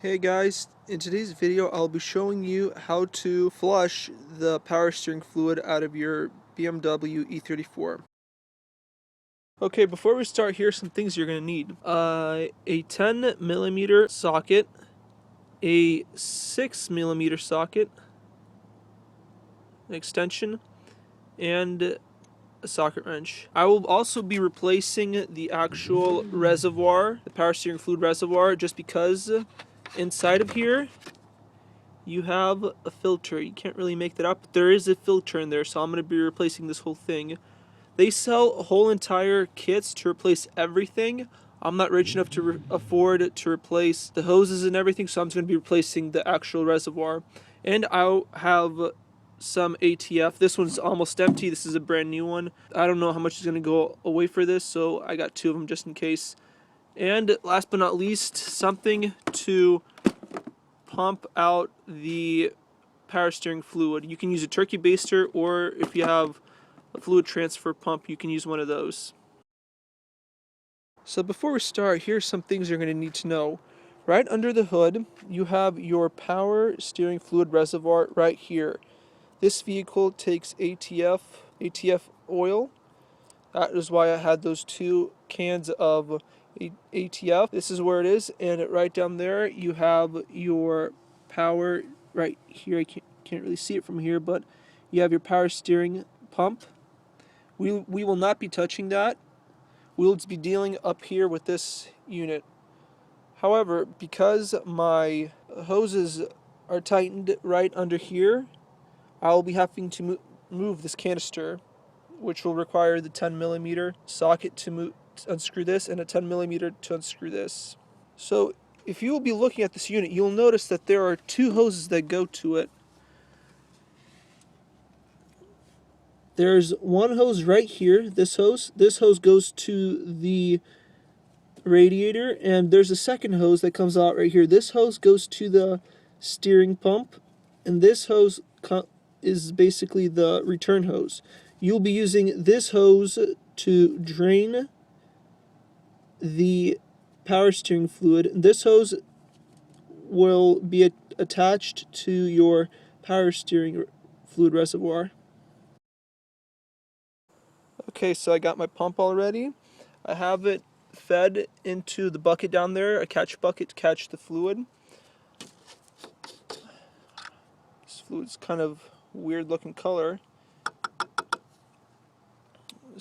Hey guys, in today's video I'll be showing you how to flush the power steering fluid out of your BMW E34. Okay, before we start, here's some things you're going to need. A 10mm socket, a 6mm socket, an extension, and a socket wrench. I will also be replacing the actual reservoir, the power steering fluid reservoir, just because inside of here you have a filter. You can't really make that up, but there is a filter in there, so I'm going to be replacing this whole thing. They sell whole entire kits to replace everything. I'm not rich enough to afford to replace the hoses and everything, so I'm just going to be replacing the actual reservoir. And I'll have some ATF. This one's almost empty. This is a brand new one. I don't know how much is going to go away for this, so I got two of them just in case. And last but not least, something to pump out the power steering fluid. You can use a turkey baster, or if you have a fluid transfer pump, you can use one of those. So before we start, here's some things you're going to need to know. Right under the hood, you have your power steering fluid reservoir right here. This vehicle takes ATF oil. That is why I had those two cans of ATF. This is where it is, and right down there you have your power right here. I can't really see it from here, but you have your power steering pump. We will not be touching that. We'll be dealing up here with this unit. However, because my hoses are tightened right under here, I'll be having to move this canister, which will require the 10mm socket to unscrew this and a 10mm to unscrew this. So if you will be looking at this unit, you'll notice that there are two hoses that go to it. There's one hose right here, this hose goes to the radiator, and there's a second hose that comes out right here. This hose goes to the steering pump, and this hose is basically the return hose. You'll be using this hose to drain the power steering fluid. This hose will be attached to your power steering fluid reservoir. Okay, so I got my pump already. I have it fed into the bucket down there, a catch bucket to catch the fluid. This fluid's kind of weird looking color.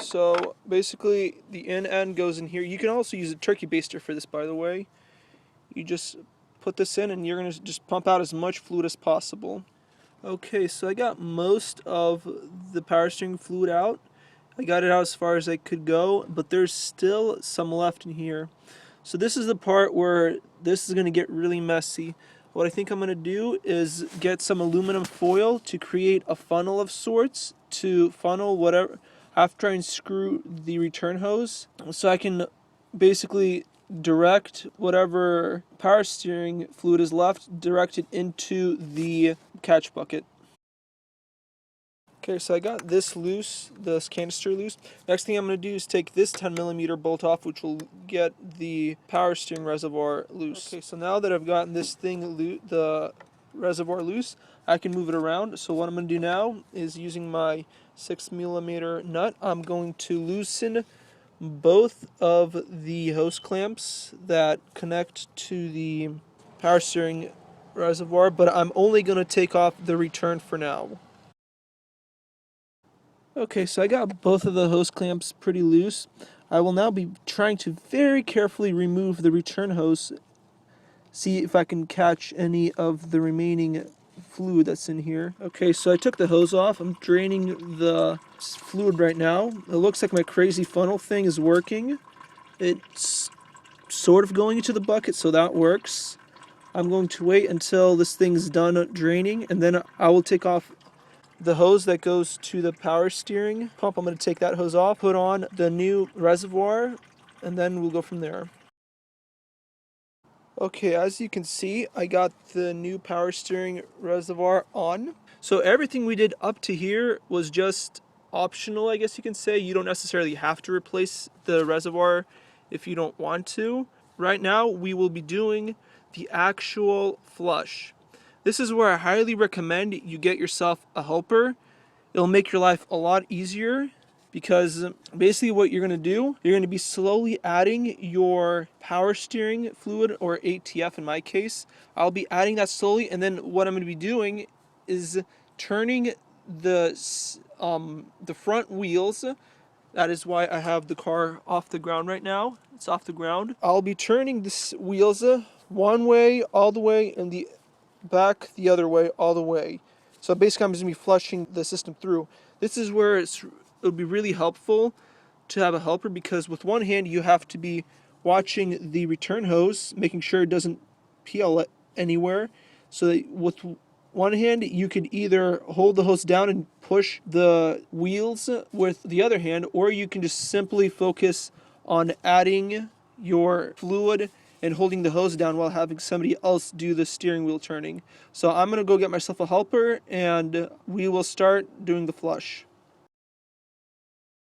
So basically the in end goes in here. You can also use a turkey baster for this, by the way. You just put this in and you're going to just pump out as much fluid as possible. Okay, so I got most of the power steering fluid out. I got it out as far as I could go, but there's still some left in here. So this is the part where this is going to get really messy. What I think I'm going to do is get some aluminum foil to create a funnel of sorts to funnel whatever, after I unscrew the return hose, so I can basically direct whatever power steering fluid is left, direct it into the catch bucket. Okay, so I got this loose, this canister loose. Next thing I'm going to do is take this 10mm bolt off, which will get the power steering reservoir loose. Okay, so now that I've gotten this thing the reservoir loose, I can move it around. So what I'm going to do now is, using my 6mm nut, I'm going to loosen both of the hose clamps that connect to the power steering reservoir, but I'm only going to take off the return for now. Okay, so I got both of the hose clamps pretty loose. I will now be trying to very carefully remove the return hose, see if I can catch any of the remaining fluid that's in here. Okay, so I took the hose off. I'm draining the fluid right now. It looks like my crazy funnel thing is working. It's sort of going into the bucket, so that works. I'm going to wait until this thing's done draining, and then I will take off the hose that goes to the power steering pump. I'm going to take that hose off, put on the new reservoir, and then we'll go from there. Okay, as you can see, I got the new power steering reservoir on. So everything we did up to here was just optional, I guess you can say. You don't necessarily have to replace the reservoir if you don't want to. right now we will be doing the actual flush. This is where I highly recommend you get yourself a helper. It'll make your life a lot easier because basically what you're going to do, you're going to be slowly adding your power steering fluid, or ATF in my case. I'll be adding that slowly, and then what I'm going to be doing is turning the front wheels. That is why I have the car off the ground right now. It's off the ground. I'll be turning the wheels one way all the way, and the back the other way all the way. So basically I'm just going to be flushing the system through. This is where it'll be really helpful to have a helper, because with one hand you have to be watching the return hose, making sure it doesn't peel anywhere. So that with one hand you could either hold the hose down and push the wheels with the other hand, or you can just simply focus on adding your fluid and holding the hose down while having somebody else do the steering wheel turning. So I'm going to go get myself a helper and we will start doing the flush.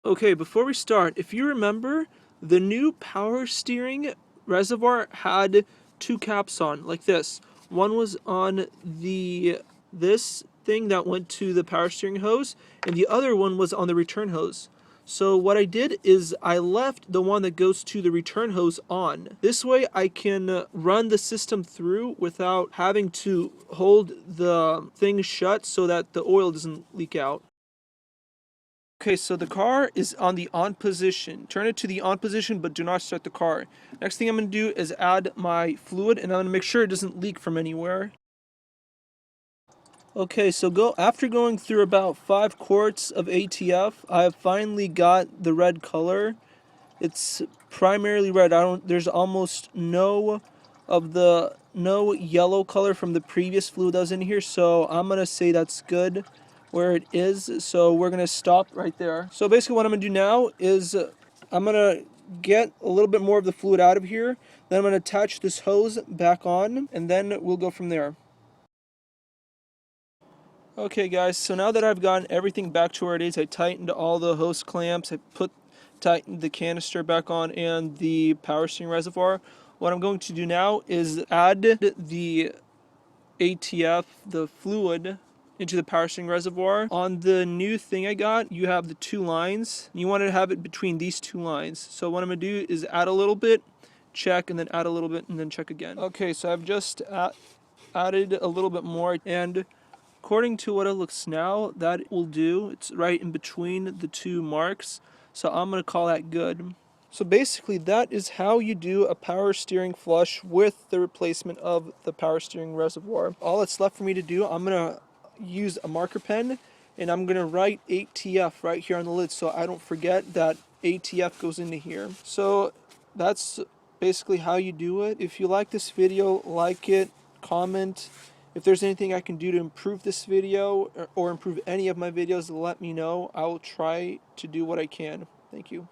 Okay, before we start, if you remember, the new power steering reservoir had two caps on, like this. One was on this thing that went to the power steering hose, and the other one was on the return hose. So what I did is I left the one that goes to the return hose on. This way I can run the system through without having to hold the thing shut so that the oil doesn't leak out. Okay, so the car is on the on position. Turn it to the on position, but do not start the car. Next thing I'm going to do is add my fluid, and I'm going to make sure it doesn't leak from anywhere. Okay, so after going through about 5 quarts of ATF, I have finally got the red color. It's primarily red. There's almost no yellow color from the previous fluid that was in here, so I'm going to say that's good where it is. So we're going to stop right there. So basically what I'm going to do now is I'm going to get a little bit more of the fluid out of here. Then I'm going to attach this hose back on, and then we'll go from there. Okay guys, so now that I've gotten everything back to where it is, I tightened all the hose clamps, I tightened the canister back on and the power steering reservoir. What I'm going to do now is add the ATF, the fluid, into the power steering reservoir. On the new thing I got, you have the 2 lines. You want to have it between these 2 lines. So what I'm going to do is add a little bit, check, and then add a little bit, and then check again. Okay, so I've just added a little bit more, and according to what it looks now, that will do. It's right in between the 2 marks, so I'm going to call that good. So basically that is how you do a power steering flush with the replacement of the power steering reservoir. All that's left for me to do, I'm going to use a marker pen and I'm going to write ATF right here on the lid so I don't forget that ATF goes into here. So that's basically how you do it. If you like this video, like it, comment. If there's anything I can do to improve this video or improve any of my videos, let me know. I will try to do what I can. Thank you.